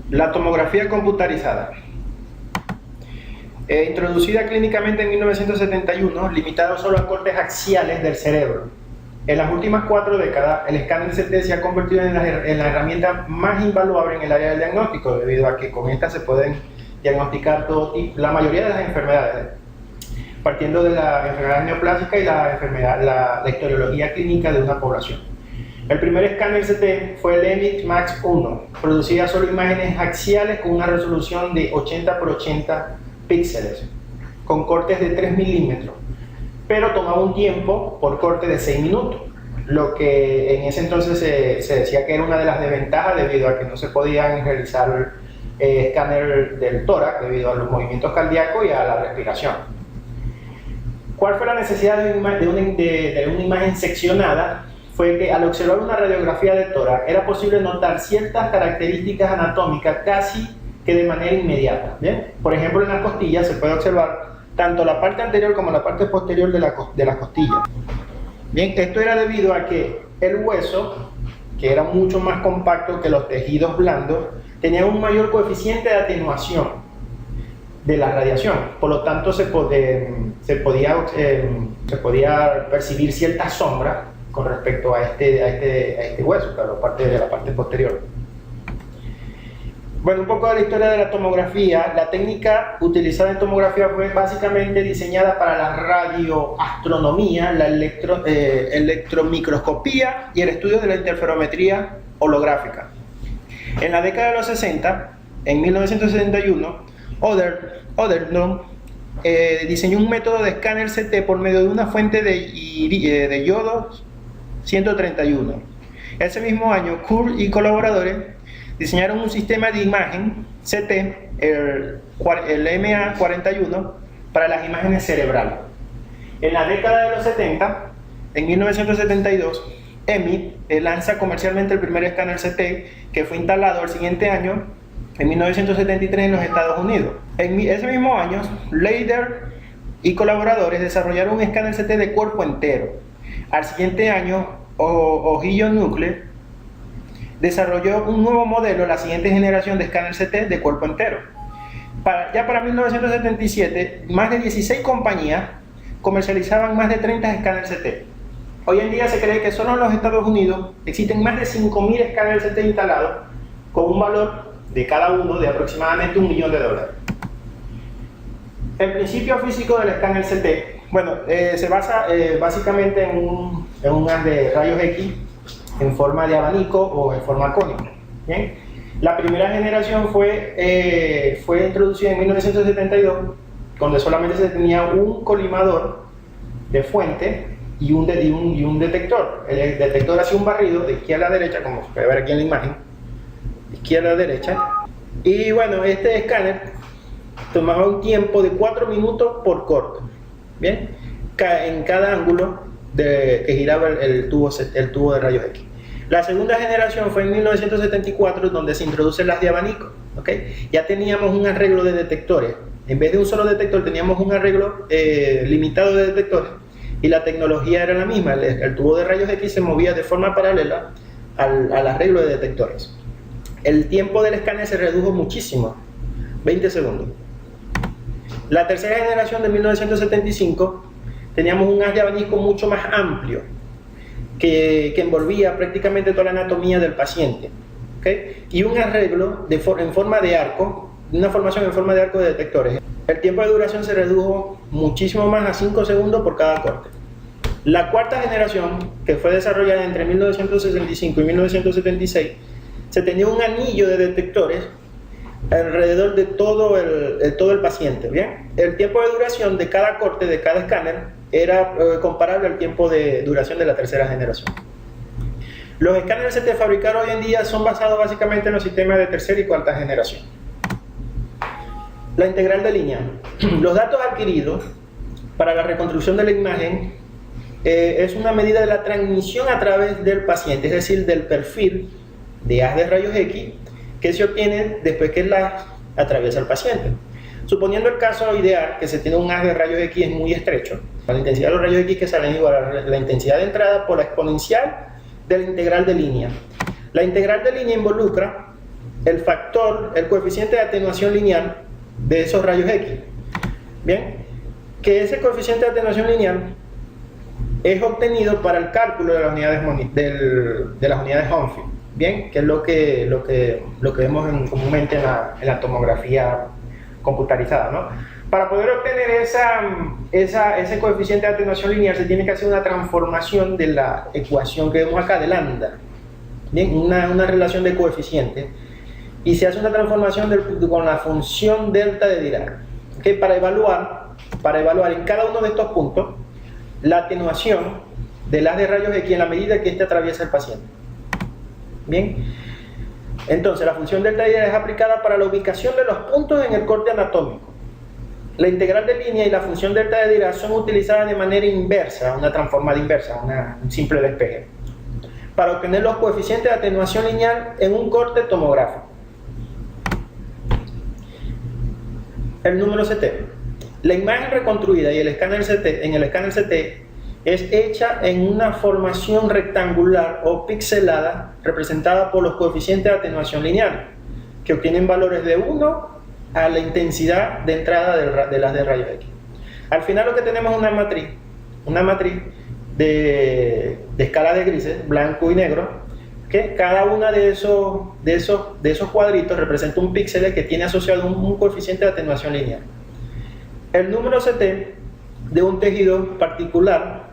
La tomografía computarizada. Introducida clínicamente en 1971, limitado solo a cortes axiales del cerebro. En las últimas 4 décadas, el escáner CT se ha convertido en la herramienta más invaluable en el área del diagnóstico, debido a que con esta se pueden diagnosticar la mayoría de las enfermedades, partiendo de la enfermedad neoplásica y la historiología clínica de una población. El primer escáner CT fue el EMIT Max 1, producía solo imágenes axiales con una resolución de 80 por 80 píxeles, con cortes de 3 milímetros, pero tomaba un tiempo por corte de 6 minutos, lo que en ese entonces se decía que era una de las desventajas debido a que no se podían realizar escáner del tórax debido a los movimientos cardíacos y a la respiración. ¿Cuál fue la necesidad de una imagen seccionada? Fue que al observar una radiografía de tórax era posible notar ciertas características anatómicas casi que de manera inmediata. ¿Bien? Por ejemplo, en las costillas se puede observar tanto la parte anterior como la parte posterior de las costillas. Bien, esto era debido a que el hueso, que era mucho más compacto que los tejidos blandos, tenía un mayor coeficiente de atenuación de la radiación, por lo tanto se podía percibir cierta sombra con respecto a este hueso, claro, de la parte posterior. Bueno, un poco de la historia de la tomografía. La técnica utilizada en tomografía fue básicamente diseñada para la radioastronomía, la electromicroscopía y el estudio de la interferometría holográfica. En la década de los 60, en 1971, Oderlund diseñó un método de escáner CT por medio de una fuente de yodo 131. Ese mismo año, Kurl y colaboradores diseñaron un sistema de imagen CT, el MA41, para las imágenes cerebrales. En la década de los 70, en 1972, EMIT lanza comercialmente el primer escáner CT, que fue instalado el siguiente año, en 1973, en los Estados Unidos. En ese mismo año, Leider y colaboradores desarrollaron un escáner CT de cuerpo entero. Al siguiente año, Ojillo Nuclear desarrolló un nuevo modelo, la siguiente generación de escáner CT de cuerpo entero. Ya para 1977, más de 16 compañías comercializaban más de 30 escáneres CT. Hoy en día se cree que solo en los Estados Unidos existen más de 5.000 escáneres CT instalados, con un valor de cada uno de aproximadamente $1 millón. El principio físico del escáner CT, bueno, se basa básicamente en un haz de rayos X en forma de abanico o en forma cónica. ¿Bien? La primera generación fue introducida en 1972, donde solamente se tenía un colimador de fuente y un detector. El detector hacía un barrido de izquierda a derecha, como se puede ver aquí en la imagen, de izquierda a derecha. Y bueno, este escáner tomaba un tiempo de 4 minutos por corte, ¿bien? En cada ángulo que giraba el tubo de rayos X. La segunda generación fue en 1974, donde se introducen las de abanico. ¿Okay? Ya teníamos un arreglo de detectores. En vez de un solo detector, teníamos un arreglo limitado de detectores, y la tecnología era la misma. El tubo de rayos X se movía de forma paralela al arreglo de detectores. El tiempo del escáner se redujo muchísimo, 20 segundos. La tercera generación de 1975, teníamos un haz de abanico mucho más amplio, que envolvía prácticamente toda la anatomía del paciente, ¿okay? Y un arreglo en forma de arco, una formación en forma de arco de detectores. El tiempo de duración se redujo muchísimo más, a 5 segundos por cada corte. La cuarta generación, que fue desarrollada entre 1965 y 1976, se tenía un anillo de detectores alrededor de todo el paciente. ¿Bien? El tiempo de duración de cada corte, de cada escáner, era comparable al tiempo de duración de la tercera generación. Los escáneres CT fabricados hoy en día son basados básicamente en los sistemas de tercera y cuarta generación. La integral de línea. Los datos adquiridos para la reconstrucción de la imagen es una medida de la transmisión a través del paciente, es decir, del perfil de haz de rayos X que se obtiene después que la atraviesa el paciente. Suponiendo el caso ideal, que se tiene un haz de rayos X muy estrecho, la intensidad de los rayos X que salen igual a la intensidad de entrada por la exponencial de la integral de línea. La integral de línea involucra el coeficiente de atenuación lineal de esos rayos X. Bien, que ese coeficiente de atenuación lineal es obtenido para el cálculo de las unidades, de las unidades Humphry. Bien, que es lo que vemos comúnmente en la tomografía computarizada, ¿no? Para poder obtener ese coeficiente de atenuación lineal se tiene que hacer una transformación de la ecuación que vemos acá, de lambda. Bien, una relación de coeficientes. Y se hace una transformación con la función delta de Dirac. ¿Okay? Para evaluar en cada uno de estos puntos la atenuación del haz de rayos X en la medida que éste atraviesa el paciente. Bien, entonces la función delta de Dirac es aplicada para la ubicación de los puntos en el corte anatómico. La integral de línea y la función delta de Dirac son utilizadas de manera inversa, una transformada inversa, un simple despeje, para obtener los coeficientes de atenuación lineal en un corte tomográfico. El número CT. La imagen reconstruida y el escáner CT, en el escáner CT es hecha en una formación rectangular o pixelada representada por los coeficientes de atenuación lineal, que obtienen valores de 1 a la intensidad de entrada de las de rayos X. Al final lo que tenemos es una matriz de escala de grises, blanco y negro, que cada una de esos cuadritos representa un píxel que tiene asociado un coeficiente de atenuación lineal. El número CT de un tejido particular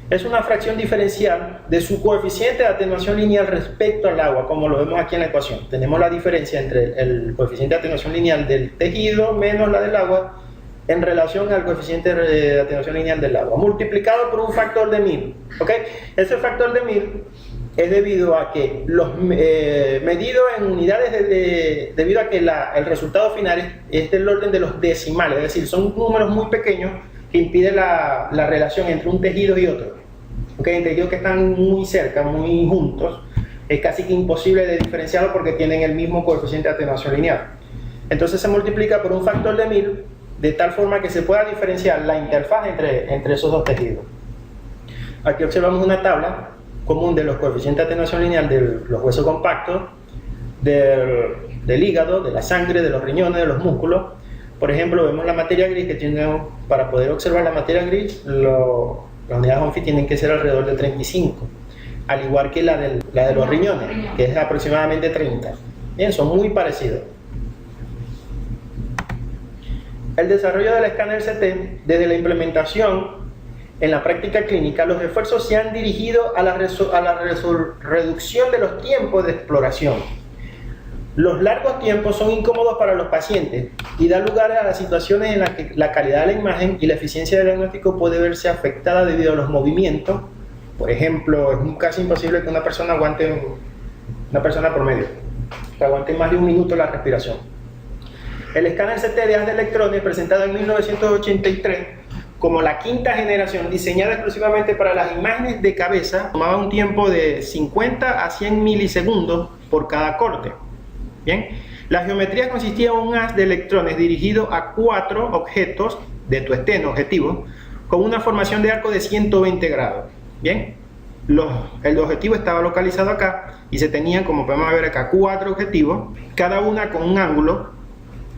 es una fracción diferencial de su coeficiente de atenuación lineal respecto al agua, como lo vemos aquí en la ecuación. Tenemos la diferencia entre el coeficiente de atenuación lineal del tejido menos la del agua en relación al coeficiente de atenuación lineal del agua, multiplicado por un factor de 1000. ¿Okay? Ese factor de 1000 es debido a que medido en unidades, debido a que el resultado final es del orden de los decimales, es decir, son números muy pequeños que impiden la relación entre un tejido y otro. ¿Okay? En tejidos que están muy cerca, muy juntos, es casi que imposible de diferenciarlos porque tienen el mismo coeficiente de atenuación lineal. Entonces se multiplica por un factor de 1000 de tal forma que se pueda diferenciar la interfaz entre esos dos tejidos. Aquí observamos una tabla común de los coeficientes de atenuación lineal de los huesos compactos, del hígado, de la sangre, de los riñones, de los músculos. Por ejemplo, vemos la materia gris que tiene, para poder observar la materia gris, las unidades Humphry tienen que ser alrededor de 35, al igual que la de los riñones, que es aproximadamente 30. Bien, son muy parecidos. El desarrollo del escáner CT, desde la implementación en la práctica clínica, los esfuerzos se han dirigido a la reducción de los tiempos de exploración. Los largos tiempos son incómodos para los pacientes y da lugar a las situaciones en las que la calidad de la imagen y la eficiencia del diagnóstico puede verse afectada debido a los movimientos. Por ejemplo, es casi imposible que una persona promedio, que aguante más de un minuto la respiración. El escáner CT de haz de electrones, presentado en 1983 como la quinta generación, diseñada exclusivamente para las imágenes de cabeza, tomaba un tiempo de 50 a 100 milisegundos por cada corte. Bien, la geometría consistía en un haz de electrones dirigido a 4 objetos de tu esteno objetivo con una formación de arco de 120 grados. Bien, el objetivo estaba localizado acá y se tenían, como podemos ver acá, 4 objetivos, cada una con un ángulo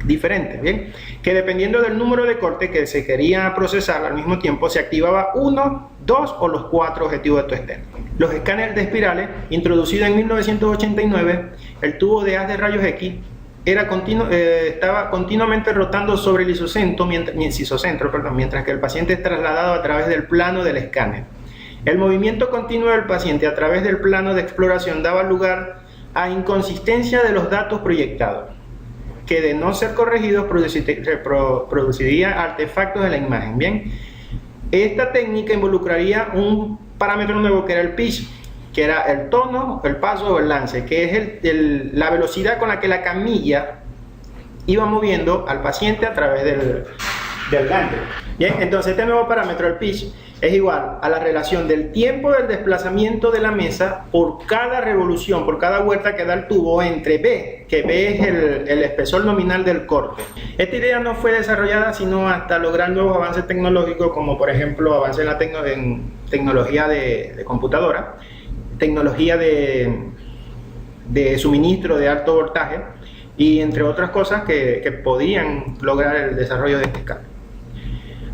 diferente, bien, que dependiendo del número de cortes que se quería procesar al mismo tiempo, se activaba 1, 2 o los 4 objetivos de tu esteno. Los escáneres de espirales, introducidos en 1989, el tubo de haz de rayos X estaba continuamente rotando sobre el isocentro, mientras que el paciente es trasladado a través del plano del escáner. El movimiento continuo del paciente a través del plano de exploración daba lugar a inconsistencia de los datos proyectados, que de no ser corregidos produciría artefactos de la imagen. Bien, esta técnica involucraría un parámetro nuevo que era el pitch, que era el tono, el paso o el lance, que es la velocidad con la que la camilla iba moviendo al paciente a través del ganglio. Bien, entonces este nuevo parámetro, el pitch, es igual a la relación del tiempo del desplazamiento de la mesa por cada revolución, por cada vuelta que da el tubo, entre B, que B es el espesor nominal del corte. Esta idea no fue desarrollada sino hasta lograr nuevos avances tecnológicos, como por ejemplo avances en tecnología de computadora, tecnología de suministro de alto voltaje, y entre otras cosas que podían lograr el desarrollo de este escáner.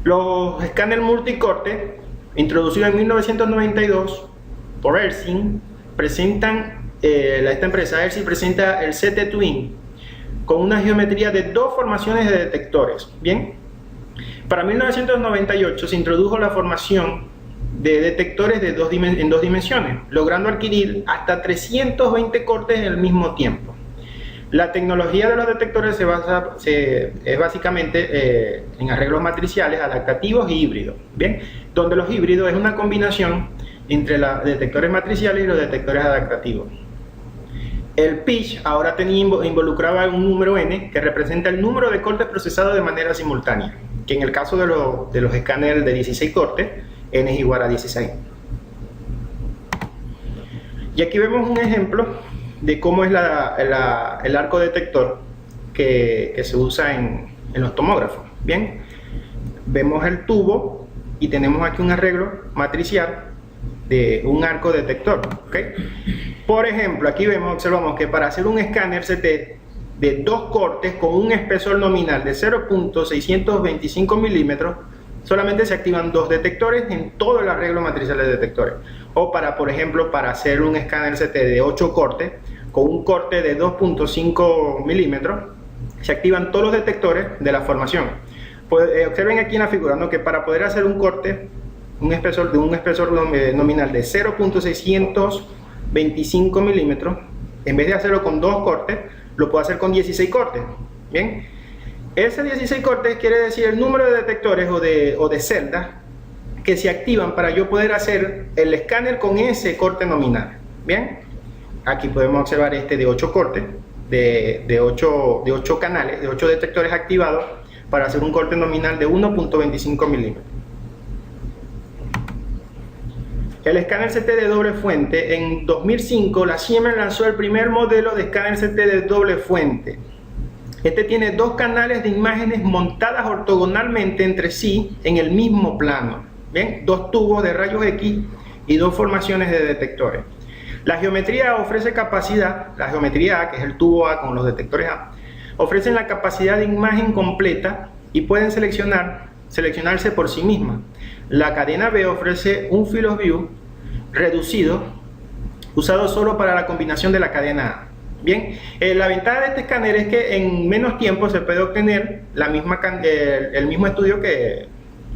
Los escáneres multicorte, introducidos en 1992 por Ersing, presentan, esta empresa Ersing presenta el CT Twin con una geometría de dos formaciones de detectores. Bien, para 1998 se introdujo la formación de detectores de en dos dimensiones, logrando adquirir hasta 320 cortes al mismo tiempo. La tecnología de los detectores es básicamente en arreglos matriciales, adaptativos y híbridos, ¿bien? Donde los híbridos es una combinación entre los detectores matriciales y los detectores adaptativos. El pitch ahora involucraba un número n que representa el número de cortes procesados de manera simultánea, que en el caso de los escáneres de 16 cortes, n es igual a 16. Y aquí vemos un ejemplo de cómo es el arco detector que se usa en los tomógrafos. Bien, vemos el tubo y tenemos aquí un arreglo matricial de un arco detector, ¿okay? Por ejemplo, aquí observamos que para hacer un escáner CT de dos cortes con un espesor nominal de 0.625 milímetros, solamente se activan dos detectores en todo el arreglo matricial de detectores. O por ejemplo, para hacer un escáner CT de 8 cortes con un corte de 2.5 milímetros, se activan todos los detectores de la formación. Pues, observen aquí en la figura, ¿no?, que para poder hacer un corte, un espesor nominal de 0.625 milímetros, en vez de hacerlo con dos cortes, lo puedo hacer con 16 cortes. Bien, ese 16 cortes quiere decir el número de detectores o de celdas que se activan para yo poder hacer el escáner con ese corte nominal. Bien, aquí podemos observar este de 8 cortes, de 8 canales, de 8 detectores activados para hacer un corte nominal de 1.25 milímetros. El escáner CT de doble fuente. En 2005 la Siemens lanzó el primer modelo de escáner CT de doble fuente. Este tiene dos canales de imágenes montadas ortogonalmente entre sí en el mismo plano. ¿Bien? Dos tubos de rayos X y dos formaciones de detectores. La geometría ofrece capacidad, la geometría A, que es el tubo A con los detectores A, ofrecen la capacidad de imagen completa y pueden seleccionarse por sí mismas. La cadena B ofrece un field of view reducido, usado solo para la combinación de la cadena A. Bien, la ventaja de este escáner es que en menos tiempo se puede obtener el mismo estudio que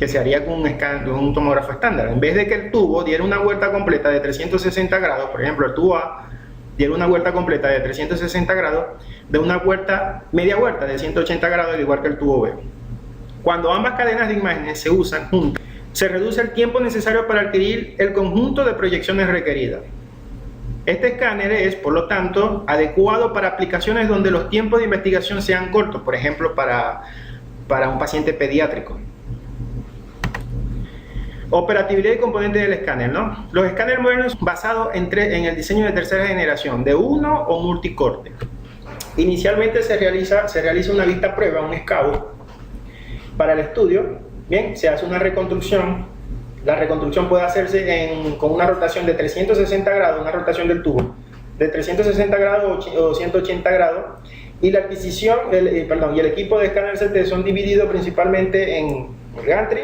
se haría con un tomógrafo estándar. En vez de que el tubo diera una vuelta completa de 360 grados, por ejemplo, el tubo A diera una vuelta completa de 360 grados, de una media vuelta de 180 grados, al igual que el tubo B. Cuando ambas cadenas de imágenes se usan juntas, se reduce el tiempo necesario para adquirir el conjunto de proyecciones requeridas. Este escáner es, por lo tanto, adecuado para aplicaciones donde los tiempos de investigación sean cortos, por ejemplo, para un paciente pediátrico. Operatividad y componentes del escáner, ¿no? Los escáneres modernos basados en el diseño de tercera generación, de uno o multicorte. Inicialmente se realiza una vista prueba, un scout, para el estudio. Bien, se hace una reconstrucción. La reconstrucción puede hacerse con una rotación de 360 grados, una rotación del tubo de 360 grados o 180 grados, y la adquisición, y el equipo de escáner CT son divididos principalmente en el gantry,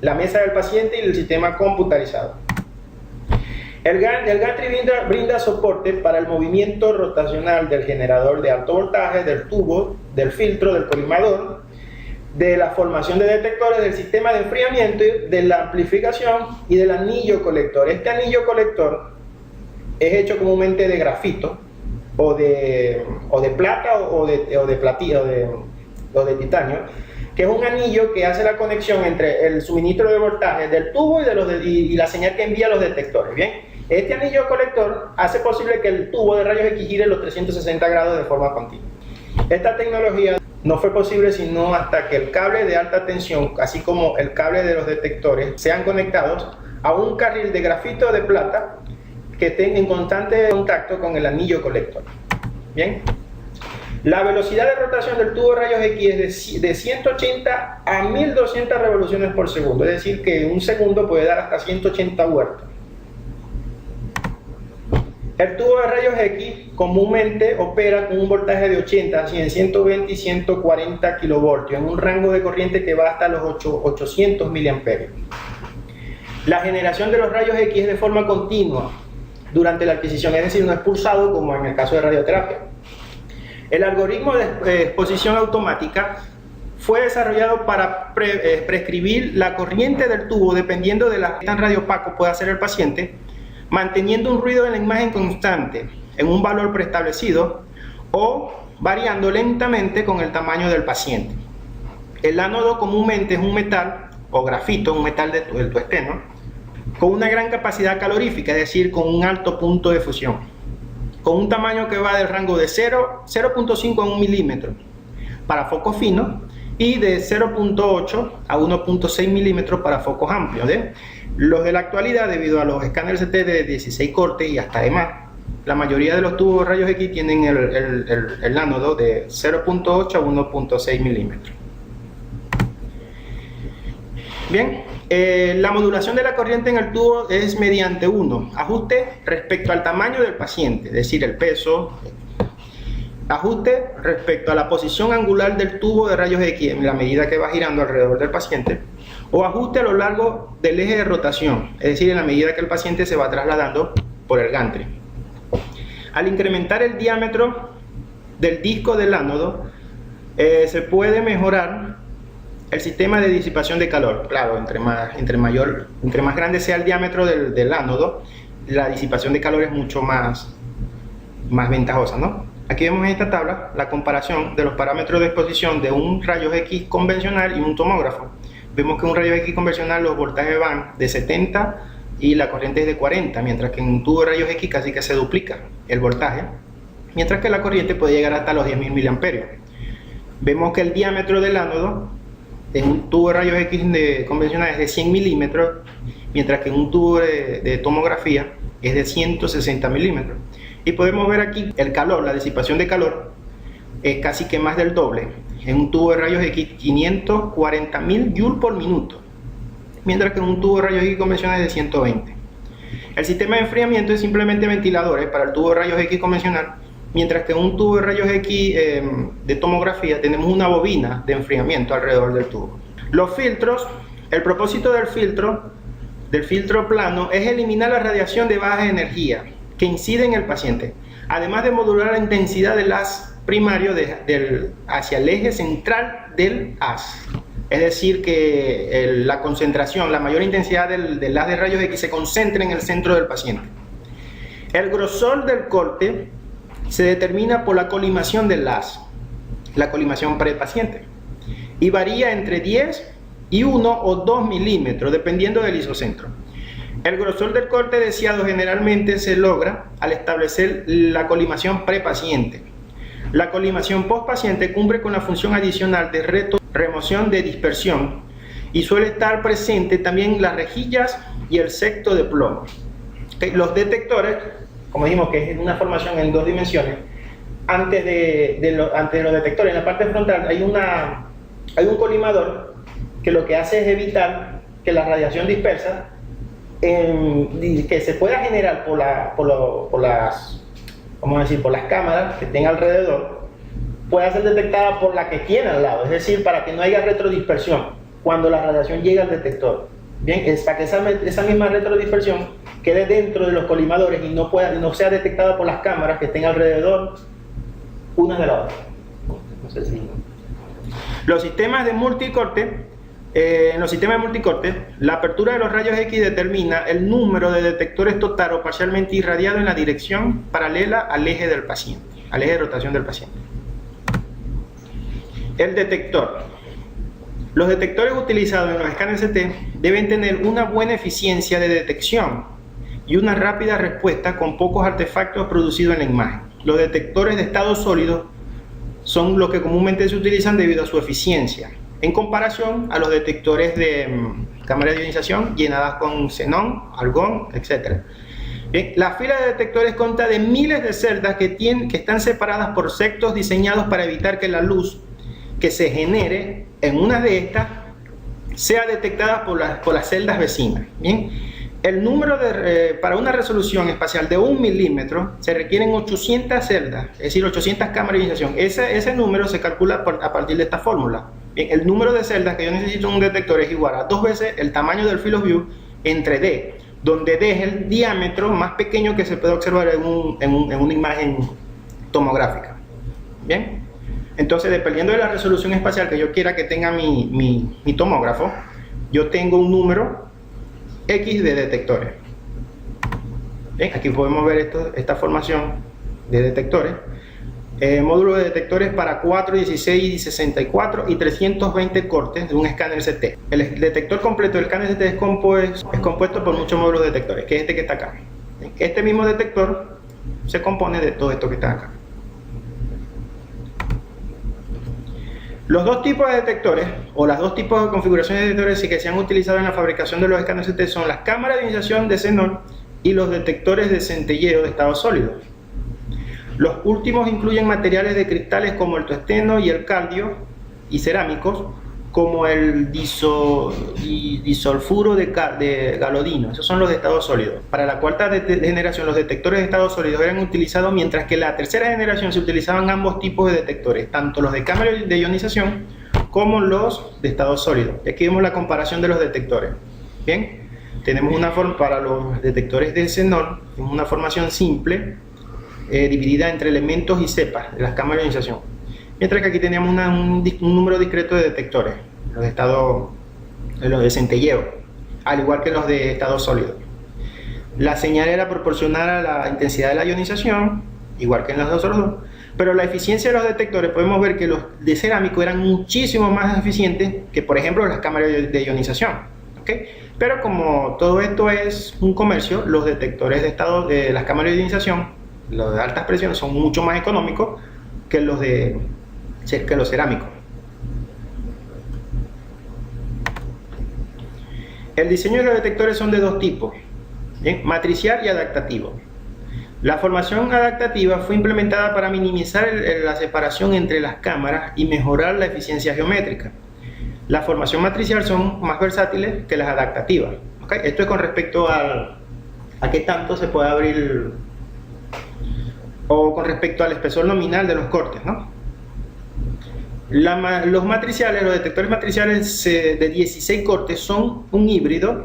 la mesa del paciente y el sistema computarizado. El gantry brinda soporte para el movimiento rotacional del generador de alto voltaje, del tubo, del filtro, del colimador, de la formación de detectores, del sistema de enfriamiento, de la amplificación y del anillo colector. Este anillo colector es hecho comúnmente de grafito o de plata o de platino o de titanio, que es un anillo que hace la conexión entre el suministro de voltaje del tubo y la señal que envía los detectores. Bien, este anillo colector hace posible que el tubo de rayos X gire los 360 grados de forma continua. Esta tecnología no fue posible sino hasta que el cable de alta tensión, así como el cable de los detectores, sean conectados a un carril de grafito de plata que esté en constante contacto con el anillo colector. Bien, la velocidad de rotación del tubo de rayos X es de 180 a 1200 revoluciones por segundo, es decir, que en un segundo puede dar hasta 180 vueltas. El tubo de rayos X comúnmente opera con un voltaje de 80, 100, 120 y 140 kilovoltios en un rango de corriente que va hasta los 800 miliamperios. La generación de los rayos X es de forma continua durante la adquisición, es decir, no es pulsado como en el caso de radioterapia. El algoritmo de exposición automática fue desarrollado para prescribir la corriente del tubo dependiendo de la tan radiopaco pueda ser el paciente, manteniendo un ruido en la imagen constante en un valor preestablecido o variando lentamente con el tamaño del paciente. El ánodo comúnmente es un metal o grafito, un metal del tuesteno, con una gran capacidad calorífica, es decir, con un alto punto de fusión, con un tamaño que va del rango de 0.5 a 1 milímetro para focos finos y de 0.8 a 1.6 milímetros para focos amplios. Los de la actualidad, debido a los escáneres CT de 16 cortes y hasta además, la mayoría de los tubos de rayos X tienen el ánodo de 0.8 a 1.6 milímetros. Bien, la modulación de la corriente en el tubo es mediante ajuste respecto al tamaño del paciente, es decir, el peso, ajuste respecto a la posición angular del tubo de rayos X en la medida que va girando alrededor del paciente, o ajuste a lo largo del eje de rotación, es decir, en la medida que el paciente se va trasladando por el gantry. Al incrementar el diámetro del disco del ánodo, se puede mejorar el sistema de disipación de calor. Claro, entre más grande sea el diámetro del ánodo, la disipación de calor es mucho más ventajosa, ¿no? Aquí vemos en esta tabla la comparación de los parámetros de exposición de un rayos X convencional y un tomógrafo. Vemos que en un rayos X convencional los voltajes van de 70 y la corriente es de 40, mientras que en un tubo de rayos X casi que se duplica el voltaje, mientras que la corriente puede llegar hasta los 10.000 miliamperios. Vemos que el diámetro del ánodo en un tubo de rayos X convencional es de 100 milímetros, mientras que en un tubo de tomografía es de 160 milímetros. Y podemos ver aquí el calor, la disipación de calor es casi que más del doble. En un tubo de rayos X 540.000 joules por minuto, mientras que en un tubo de rayos X convencional es de 120. El sistema de enfriamiento es simplemente ventiladores para el tubo de rayos X convencional, mientras que en un tubo de rayos X de tomografía tenemos una bobina de enfriamiento alrededor del tubo. Los filtros, el propósito del filtro plano es eliminar la radiación de baja energía que incide en el paciente, además de modular la intensidad del haz primario hacia el eje central del haz. Es decir, que la concentración, la mayor intensidad del haz de rayos X se concentra en el centro del paciente. El grosor del corte se determina por la colimación del haz, la colimación pre-paciente, y varía entre 10 y 1 o 2 milímetros, dependiendo del isocentro. El grosor del corte deseado generalmente se logra al establecer la colimación pre-paciente. La colimación post-paciente cumple con la función adicional de remoción de dispersión y suele estar presente también las rejillas y el secto de plomo. Los detectores, como dijimos que es una formación en 2 dimensiones, antes de los detectores, en la parte frontal hay un colimador que lo que hace es evitar que la radiación dispersa que se pueda generar por las cámaras que estén alrededor, pueda ser detectada por la que tiene al lado, es decir, para que no haya retrodispersión cuando la radiación llega al detector. Bien, es para que esa misma retrodispersión quede dentro de los colimadores y no sea detectada por las cámaras que estén alrededor unas de la otra. No sé si... Los sistemas de multicorte. En los sistemas de multicorte, la apertura de los rayos X determina el número de detectores total o parcialmente irradiado en la dirección paralela al eje del paciente, al eje de rotación del paciente. El detector. Los detectores utilizados en los escáneres CT deben tener una buena eficiencia de detección y una rápida respuesta con pocos artefactos producidos en la imagen. Los detectores de estado sólido son los que comúnmente se utilizan debido a su eficiencia, en comparación a los detectores de cámara de ionización llenadas con xenón, argón, etc. Bien, la fila de detectores consta de miles de celdas que están separadas por sectos diseñados para evitar que la luz que se genere en una de estas sea detectada por las celdas vecinas. Bien, El número para una resolución espacial de 1 milímetro se requieren 800 celdas, es decir, 800 cámaras de ionización. Ese número se calcula a partir de esta fórmula. Bien, el número de celdas que yo necesito en un detector es igual a 2 veces el tamaño del field of view entre D, donde D es el diámetro más pequeño que se puede observar en una imagen tomográfica. Bien, entonces dependiendo de la resolución espacial que yo quiera que tenga mi tomógrafo, yo tengo un número X de detectores. Bien, aquí podemos ver esta formación de detectores. Módulo de detectores para 4, 16, 64 y 320 cortes de un escáner CT. El detector completo del escáner CT es compuesto por muchos módulos de detectores, que es este que está acá. Este mismo detector se compone de todo esto que está acá. Los dos tipos de detectores, o las dos tipos de configuraciones de detectores que se han utilizado en la fabricación de los escáneres CT son las cámaras de ionización de xenón y los detectores de centelleo de estado sólido. Los últimos incluyen materiales de cristales como el tungsteno y el caldio, y cerámicos como el disulfuro de galodino. Esos son los de estado sólido. Para la cuarta generación los detectores de estado sólido eran utilizados, mientras que en la tercera generación se utilizaban ambos tipos de detectores, tanto los de cámara de ionización como los de estado sólido. Y aquí vemos la comparación de los detectores. Bien, tenemos una forma para los detectores de xenón, una formación simple, dividida entre elementos y cepas de las cámaras de ionización, mientras que aquí teníamos un número discreto de detectores, los de centelleo, al igual que los de estado sólido. La señal era proporcional a la intensidad de la ionización, igual que en los otros dos, pero la eficiencia de los detectores, podemos ver que los de cerámico eran muchísimo más eficientes que, por ejemplo, las cámaras de ionización. ¿Okay? Pero como todo esto es un comercio, los detectores de las cámaras de ionización, los de altas presiones, son mucho más económicos que los cerámicos. El diseño de los detectores son de dos tipos, ¿bien? Matricial y adaptativo. La formación adaptativa fue implementada para minimizar la separación entre las cámaras y mejorar la eficiencia geométrica. La formación matricial son más versátiles que las adaptativas. ¿Okay? Esto es con respecto a qué tanto se puede abrir, o con respecto al espesor nominal de los cortes, ¿no? Los matriciales, los detectores matriciales de 16 cortes son un híbrido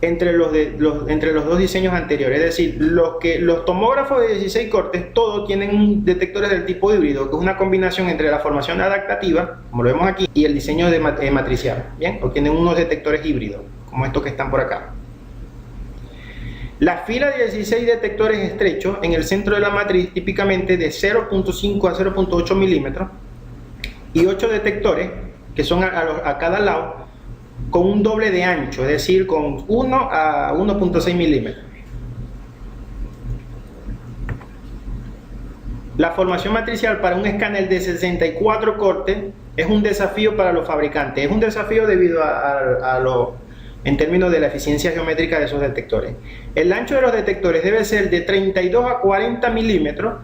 entre los dos diseños anteriores. Es decir, los tomógrafos de 16 cortes todos tienen detectores del tipo híbrido, que es una combinación entre la formación adaptativa, como lo vemos aquí, y el diseño matricial. ¿Bien? O tienen unos detectores híbridos, como estos que están por acá. La fila de 16 detectores estrechos en el centro de la matriz, típicamente de 0.5 a 0.8 milímetros, y 8 detectores que son a cada lado con un doble de ancho, es decir, con 1 a 1.6 milímetros. La formación matricial para un escáner de 64 cortes es un desafío para los fabricantes. Es un desafío debido en términos de la eficiencia geométrica de esos detectores. El ancho de los detectores debe ser de 32 a 40 milímetros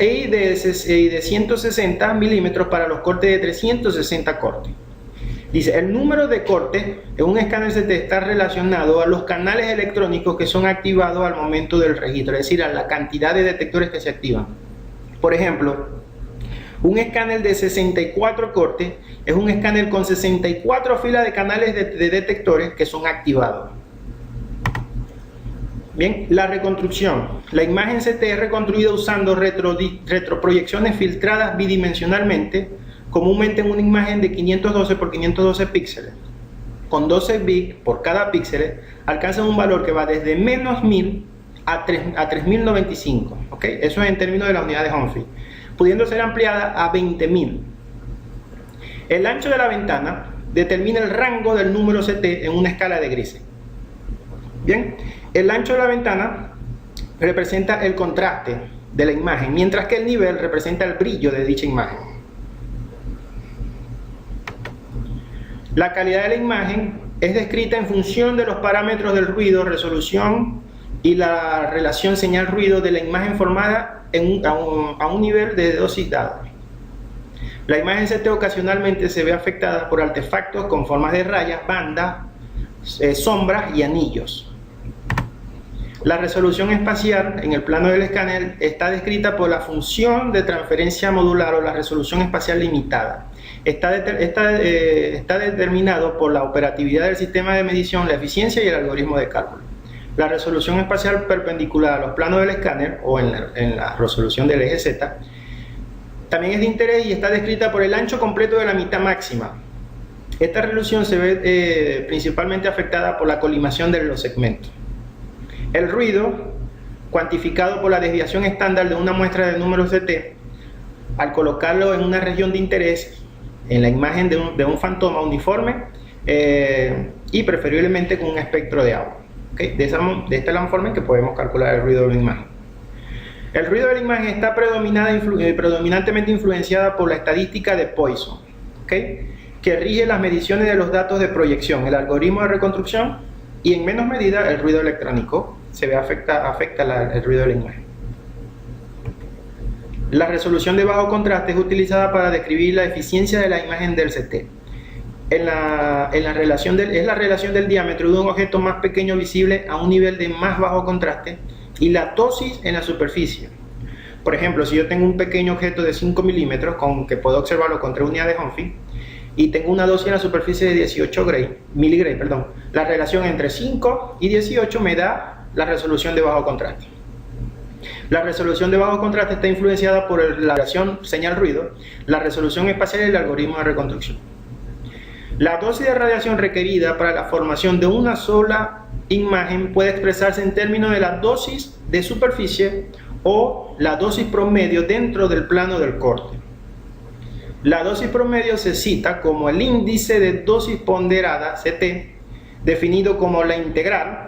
y de 160 milímetros para los cortes de 360 cortes. Dice, el número de cortes en un escáner CT está relacionado a los canales electrónicos que son activados al momento del registro, es decir, a la cantidad de detectores que se activan. Por ejemplo, un escáner de 64 cortes es un escáner con 64 filas de canales de detectores que son activados. Bien, la reconstrucción. La imagen CT es reconstruida usando retroproyecciones filtradas bidimensionalmente, comúnmente en una imagen de 512 por 512 píxeles. Con 12 bits por cada píxel, alcanzan un valor que va desde menos 1000 a 3095. ¿Okay? Eso es en términos de la unidad de Humphrey, pudiendo ser ampliada a 20.000. El ancho de la ventana determina el rango del número CT en una escala de grises. Bien, el ancho de la ventana representa el contraste de la imagen, mientras que el nivel representa el brillo de dicha imagen. La calidad de la imagen es descrita en función de los parámetros del ruido, resolución y la relación señal-ruido de la imagen formada a un nivel de dosis dada. La imagen CT ocasionalmente se ve afectada por artefactos con formas de rayas, bandas, sombras y anillos. La resolución espacial en el plano del escáner está descrita por la función de transferencia modular o la resolución espacial limitada. Está determinado por la operatividad del sistema de medición, la eficiencia y el algoritmo de cálculo. La resolución espacial perpendicular a los planos del escáner o en la resolución del eje Z también es de interés y está descrita por el ancho completo de la mitad máxima. Esta resolución se ve principalmente afectada por la colimación de los segmentos. El ruido, cuantificado por la desviación estándar de una muestra de números de T, al colocarlo en una región de interés, en la imagen de un fantoma uniforme y preferiblemente con un espectro de agua. ¿Okay? De esta es la forma en que podemos calcular el ruido de la imagen. El ruido de la imagen está predominantemente influenciada por la estadística de Poisson, ¿okay? Que rige las mediciones de los datos de proyección, el algoritmo de reconstrucción y en menos medida el ruido electrónico afecta el ruido de la imagen. La resolución de bajo contraste es utilizada para describir la eficiencia de la imagen del CT. Es la relación del diámetro de un objeto más pequeño visible a un nivel de más bajo contraste y la dosis en la superficie. Por ejemplo, si yo tengo un pequeño objeto de 5 milímetros que puedo observarlo con 3 unidades de Humphrey y tengo una dosis en la superficie de 18 miligray, la relación entre 5 y 18 me da la resolución de bajo contraste. La resolución de bajo contraste está influenciada por la relación señal-ruido, la resolución espacial y el algoritmo de reconstrucción. La dosis de radiación requerida para la formación de una sola imagen puede expresarse en términos de la dosis de superficie o la dosis promedio dentro del plano del corte. La dosis promedio se cita como el índice de dosis ponderada, CT, definido como la integral,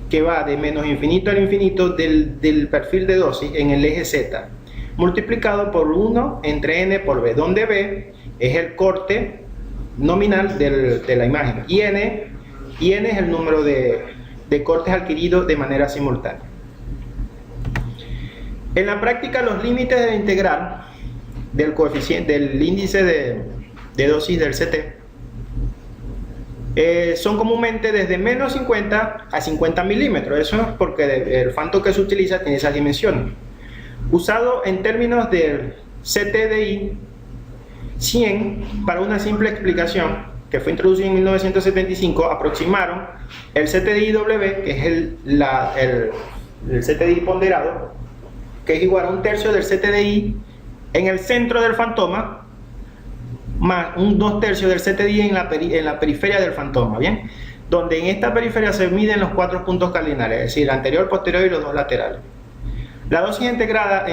que va de menos infinito al infinito del perfil de dosis en el eje Z, multiplicado por 1 entre n por b, donde b es el corte nominal de la imagen y n es el número de cortes adquiridos de manera simultánea. En la práctica, los límites de la integral del coeficiente del índice de dosis del CT son comúnmente desde menos 50 a 50 milímetros. Eso es porque el Phantom que se utiliza tiene esas dimensiones. Usado en términos del CTDI 100, para una simple explicación que fue introducido en 1975, aproximaron el CTDI-W, que es el CTDI ponderado, que es igual a 1/3 del CTDI en el centro del fantoma, más un 2/3 del CTDI en la periferia del fantoma, ¿bien? Donde en esta periferia se miden los 4 puntos cardinales, es decir, anterior, posterior y los 2 laterales. La dosis entregada,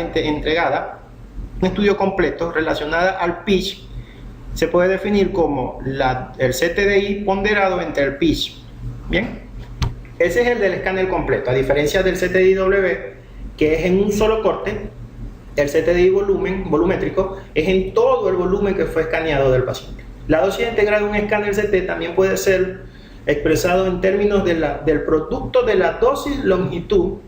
un estudio completo relacionada al pitch, se puede definir como el CTDI ponderado entre el pitch, ¿bien? Ese es el del escáner completo, a diferencia del CTDI-W, que es en un solo corte. El CTDI volumétrico es en todo el volumen que fue escaneado del paciente. La dosis integral de un escáner CT también puede ser expresado en términos del producto de la dosis longitud,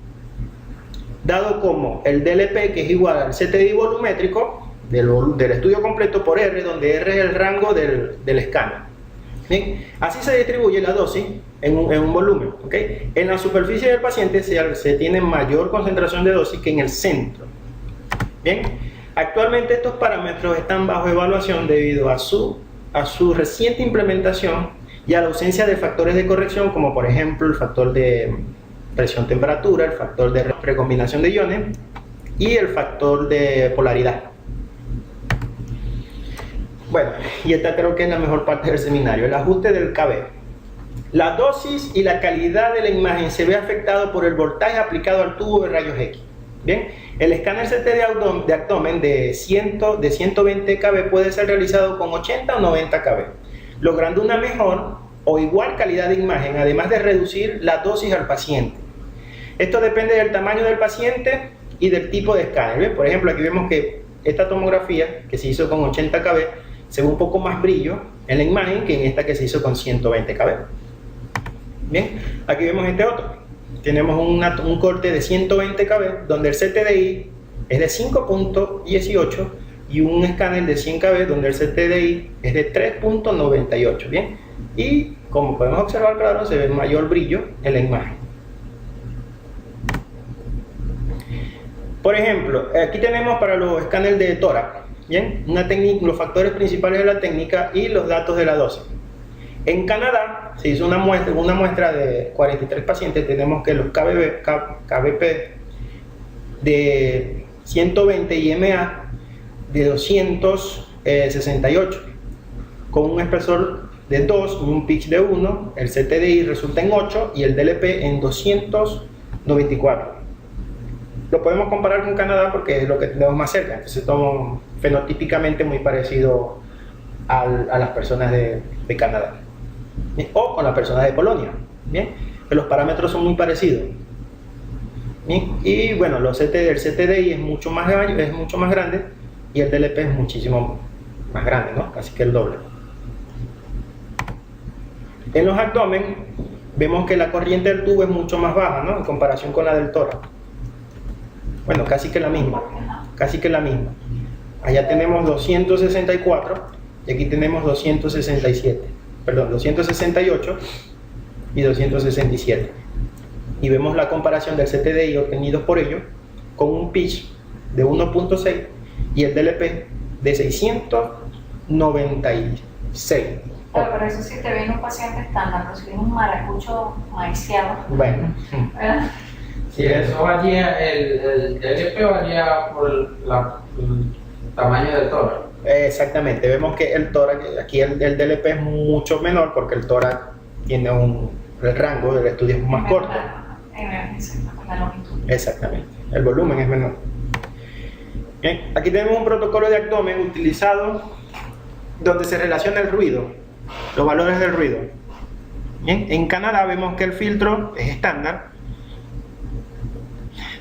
dado como el DLP, que es igual al CTDI volumétrico del estudio completo por R, donde R es el rango del escáner. Bien, así se distribuye la dosis en un volumen, ¿okay? En la superficie del paciente se tiene mayor concentración de dosis que en el centro. Bien, actualmente estos parámetros están bajo evaluación debido a su reciente implementación y a la ausencia de factores de corrección, como por ejemplo el factor de presión-temperatura, el factor de recombinación de iones y el factor de polaridad. Bueno, y esta creo que es la mejor parte del seminario, el ajuste del KB. La dosis y la calidad de la imagen se ve afectado por el voltaje aplicado al tubo de rayos X. Bien, el escáner CT de abdomen de 120 kb puede ser realizado con 80 o 90 kb, logrando una mejor o igual calidad de imagen, además de reducir la dosis al paciente. Esto depende del tamaño del paciente y del tipo de escáner. ¿Bien? Por ejemplo, aquí vemos que esta tomografía que se hizo con 80 kb se ve un poco más brillo en la imagen que en esta que se hizo con 120 kb. Bien, aquí vemos este otro. Tenemos un corte de 120 kb donde el CTDI es de 5.18 y un escáner de 100 kb donde el CTDI es de 3.98. Bien, y como podemos observar, claro, se ve mayor brillo en la imagen. Por ejemplo, aquí tenemos para los escáneres de tórax, ¿bien? Los factores principales de la técnica y los datos de la dosis. En Canadá se hizo una muestra de 43 pacientes. Tenemos que los KBP de 120 y MA de 268, con un espesor de 2 y un pitch de 1, el CTDI resulta en 8 y el DLP en 294. Lo podemos comparar con Canadá porque es lo que tenemos más cerca, entonces estamos fenotípicamente muy parecido a las personas de Canadá, ¿bien? O con las personas de Polonia, ¿bien? Los parámetros son muy parecidos, ¿bien? Y bueno, el CTDI es mucho más grande y el DLP es muchísimo más grande, ¿no? Casi que el doble. En los abdomen vemos que la corriente del tubo es mucho más baja, ¿no? En comparación con la del tórax. Bueno, casi que la misma. Allá tenemos 264 y aquí tenemos 268 y 267. Y vemos la comparación del CTDI obtenido por ello con un pitch de 1.6 y el DLP de 696. Pero por eso si te viene un paciente estándar, pero si viene un maracucho maiciado. Bueno. ¿Verdad? Si eso varía, el DLP varía por el tamaño del tórax. Exactamente, vemos que el tórax, aquí el DLP es mucho menor porque el tórax tiene el rango del estudio es más corto. La longitud. Exactamente, el volumen es menor. Bien, aquí tenemos un protocolo de abdomen utilizado donde se relaciona el ruido, los valores del ruido. Bien, en Canadá vemos que el filtro es estándar.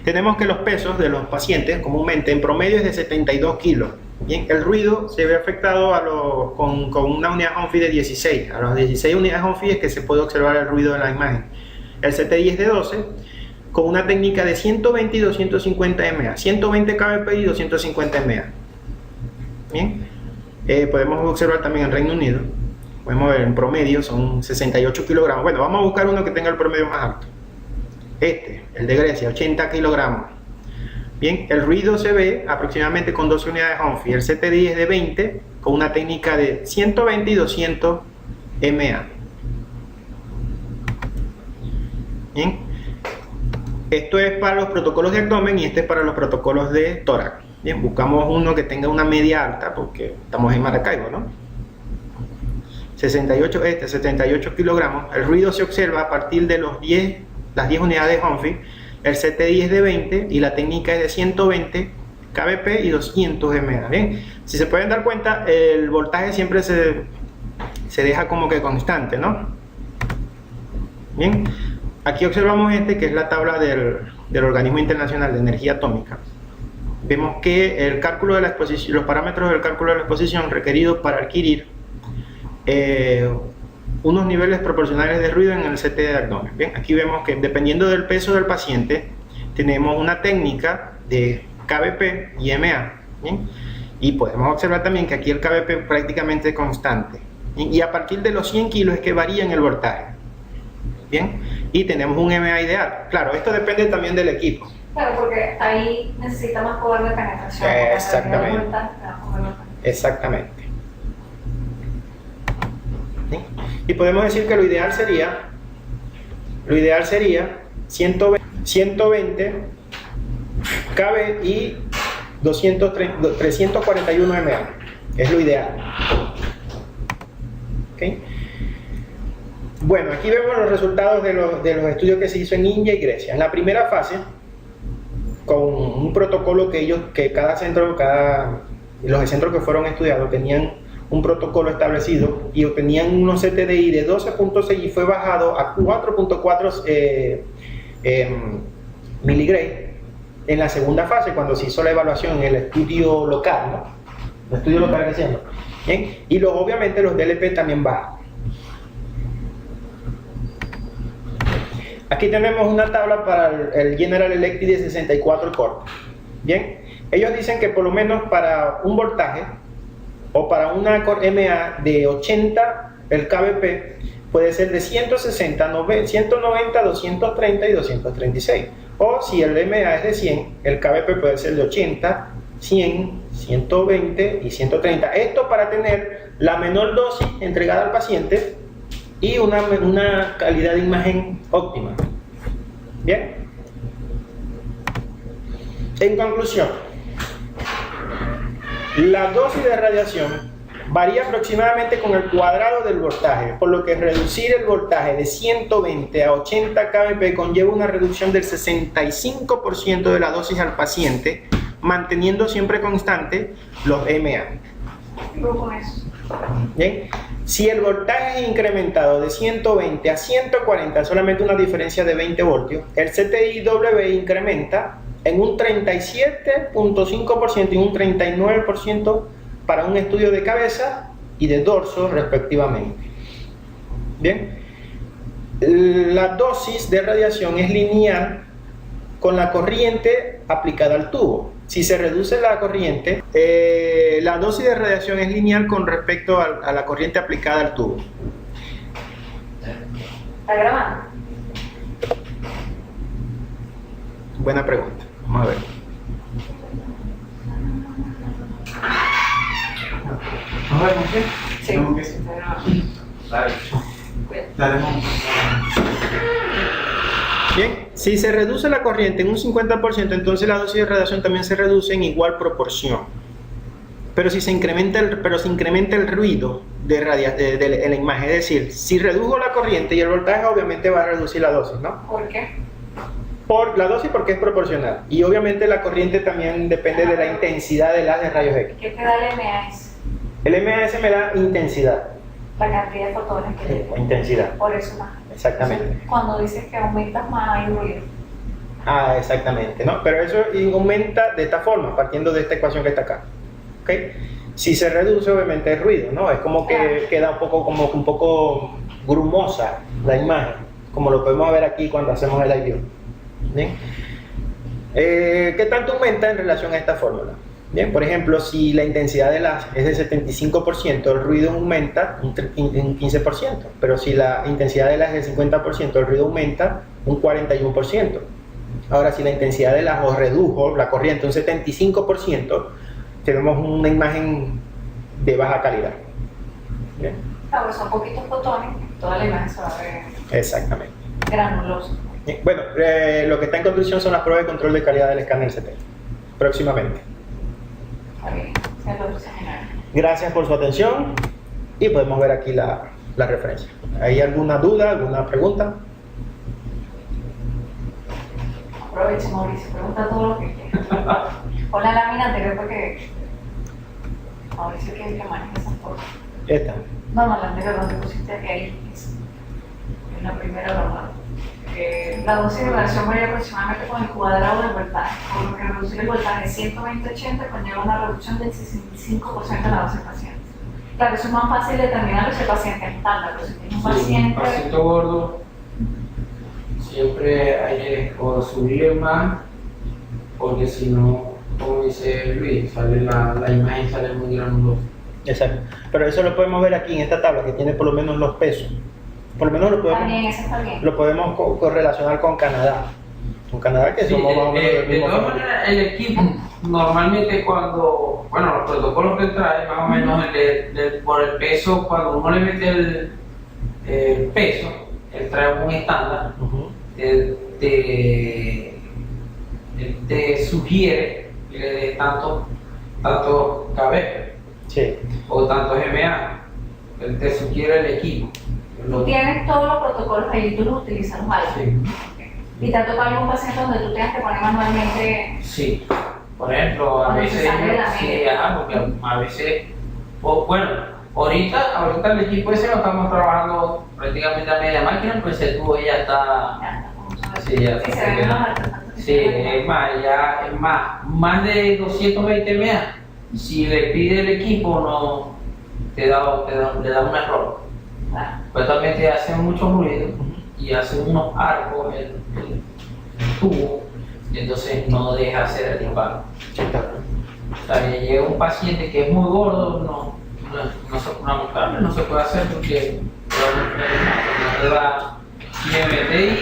Tenemos que los pesos de los pacientes comúnmente en promedio es de 72 kilos. Bien, el ruido se ve afectado con una unidad Humphrey de 16. A las 16 unidades Humphrey es que se puede observar el ruido en la imagen. El CTI es de 12, con una técnica de 120 y 250 MA, 120 kbp y 250 MA. Bien, podemos observar también en Reino Unido. Podemos ver en promedio son 68 kilogramos. Bueno, vamos a buscar uno que tenga el promedio más alto. El de Grecia, 80 kilogramos. Bien, el ruido se ve aproximadamente con 12 unidades Humphrey. El CTDI es de 20 con una técnica de 120 y 200 MA. Bien, esto es para los protocolos de abdomen y este es para los protocolos de tórax. Bien, buscamos uno que tenga una media alta porque estamos en Maracaibo, ¿no? 78 kilogramos. El ruido se observa a partir de las 10 unidades Humphrey. El CTI es de 20 y la técnica es de 120 kbp y 200 MA. Bien, si se pueden dar cuenta, el voltaje siempre se deja como que constante, ¿no? Bien, aquí observamos que es la tabla del Organismo Internacional de Energía Atómica. Vemos que el cálculo de la exposición, los parámetros del cálculo de la exposición requeridos para adquirir unos niveles proporcionales de ruido en el CT de abdomen. Bien, aquí vemos que dependiendo del peso del paciente tenemos una técnica de kbp y MA. Bien, y podemos observar también que aquí el kbp es prácticamente constante. Bien, y a partir de los 100 kilos es que varía en el voltaje. Bien, y tenemos un MA ideal. Claro, esto depende también del equipo. Claro, porque ahí necesita más poder de penetración. Exactamente. Exactamente. ¿Sí? Y podemos decir que lo ideal sería 120 kb y 341 MA. Es lo ideal. ¿Okay? Bueno, aquí vemos los resultados de los estudios que se hizo en India y Grecia. En la primera fase, con un protocolo que cada centro, los centros que fueron estudiados tenían un protocolo establecido y obtenían unos CTDI de 12.6 y fue bajado a 4.4 miligrade en la segunda fase, cuando se hizo la evaluación en el estudio local, ¿no? El estudio local que se llama. ¿Bien? Y obviamente los DLP también bajan. Aquí tenemos una tabla para el General Electric de 64 cortes. Bien, ellos dicen que por lo menos para un voltaje o para una MA de 80, el KBP puede ser de 160, 190, 230 y 236. O si el MA es de 100, el KBP puede ser de 80, 100, 120 y 130. Esto para tener la menor dosis entregada al paciente y una calidad de imagen óptima. Bien. En conclusión, la dosis de radiación varía aproximadamente con el cuadrado del voltaje, por lo que reducir el voltaje de 120 a 80 kbp conlleva una reducción del 65% de la dosis al paciente, manteniendo siempre constante los MA. Luego con eso. Bien. Si el voltaje es incrementado de 120 a 140, solamente una diferencia de 20 voltios, el CTIW incrementa en un 37.5% y un 39% para un estudio de cabeza y de dorso respectivamente. Bien, la dosis de radiación es lineal con la corriente aplicada al tubo. Si se reduce la corriente, la dosis de radiación es lineal con respecto a la corriente aplicada al tubo. ¿Está grabando? Buena pregunta. Vamos a ver. ¿Nos vemos, sí? Sí, ¿Cómo que sí? está grabando. Dale. Cuídate. Dale, vamos. Bien, si se reduce la corriente en un 50%, entonces la dosis de radiación también se reduce en igual proporción. Pero si se incrementa el ruido de la imagen, es decir, si redujo la corriente y el voltaje, obviamente va a reducir la dosis, ¿no? ¿Por qué? Por la dosis porque es proporcional. Y obviamente la corriente también depende de la intensidad de las de rayos X. ¿Qué te da el MAS? El MAS me da intensidad. La cantidad de fotones que te Intensidad, Por eso más. exactamente. Entonces, cuando dices que aumentas más hay ruido. Ah, exactamente, ¿no? Pero eso aumenta de esta forma, partiendo de esta ecuación que está acá. ¿Ok? Si se reduce, obviamente hay ruido, ¿no? Es como que Claro. queda un poco grumosa la imagen, como lo podemos ver aquí cuando hacemos el IView. ¿Bien? ¿Qué tanto aumenta en relación a esta fórmula? Bien, por ejemplo, si la intensidad de las es de 75%, el ruido aumenta un 15%, pero si la intensidad de las es del 50%, el ruido aumenta un 41%. Ahora, si la intensidad de las o redujo la corriente un 75%, tenemos una imagen de baja calidad. Bien, Claro, son poquitos fotones, toda la imagen se va a ver exactamente. granulosa. Bien, bueno, lo que está en construcción son las pruebas de control de calidad del escáner CT, próximamente. Está bien, se lo exagenar. Gracias por su atención y podemos ver aquí la referencia. ¿Hay alguna duda, alguna pregunta? Aproveche, Mauricio, pregunta todo lo que quieras. Pon la lámina anterior porque Mauricio quiere que maneje esas fotos. Esta. No, la anterior donde pusiste ahí. Es la primera normal. La dosis de radiación varía aproximadamente con el cuadrado del voltaje, por lo que reducir el voltaje de 120-80 conlleva una reducción del 65% de la dosis paciente. Claro, eso es más fácil determinarlo si el paciente es estándar, pero si tienes un paciente... paciente gordo, siempre hay que o subirle más, porque si no, como dice Luis, sale la imagen sale muy granulosa. Exacto. Pero eso lo podemos ver aquí en esta tabla que tiene por lo menos los pesos. Por lo menos También, eso está bien. lo podemos correlacionar con Canadá. Con Canadá que Sí, somos más o menos del de mismo todas país. maneras, el equipo normalmente cuando, bueno, los protocolos que trae, más o menos por el peso, cuando uno le mete el peso, él trae un estándar, Ujú. te sugiere que le des tantos KB Sí. o tantos MA, él te sugiere el equipo. Tú tienes todos los protocolos ahí, tú los utilizas los algo. Sí. Y te ha tocado algún paciente donde tú tengas que poner manualmente. Sí, por ejemplo, a Cuando veces, se sale de la sí, media. ajá, porque a veces, bueno, ahorita el equipo ese lo estamos trabajando prácticamente a media máquina, pues el tubo ya está, Ya, como son sí, ya Sí, está. se ven los artefactos que Sí, tienen. es más, ya, es más de 220 MA, si le pide el equipo, no, le da un error. Claro. Pues también te hace mucho ruido y hace unos arcos el tubo, y entonces no deja hacer el disparo. Exacto. O sea, que llega un paciente que es muy gordo, no se puede hacer porque no le da, si le metéis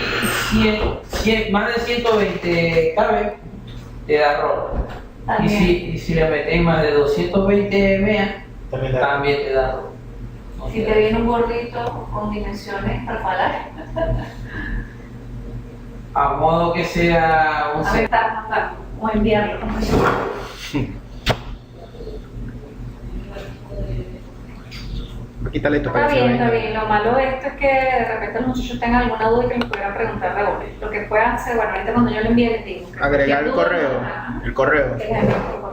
más de 120 KB te da error. Y También. si le metes más de 220 MA, También da. también te da error. Si te viene un gordito con dimensiones parfalares, A modo que sea un a ver, está mandando o enviarlo. Quítale esto para Está que se bien, vea. está bien. Lo malo de esto es que de repente los muchachos tengan alguna duda y que les pudieran preguntar de una. Lo que puedan hacer, bueno, ahorita cuando yo le envíe les digo. Agregar el Cualquier duda, correo. ajá, El correo. que les envíen por correo.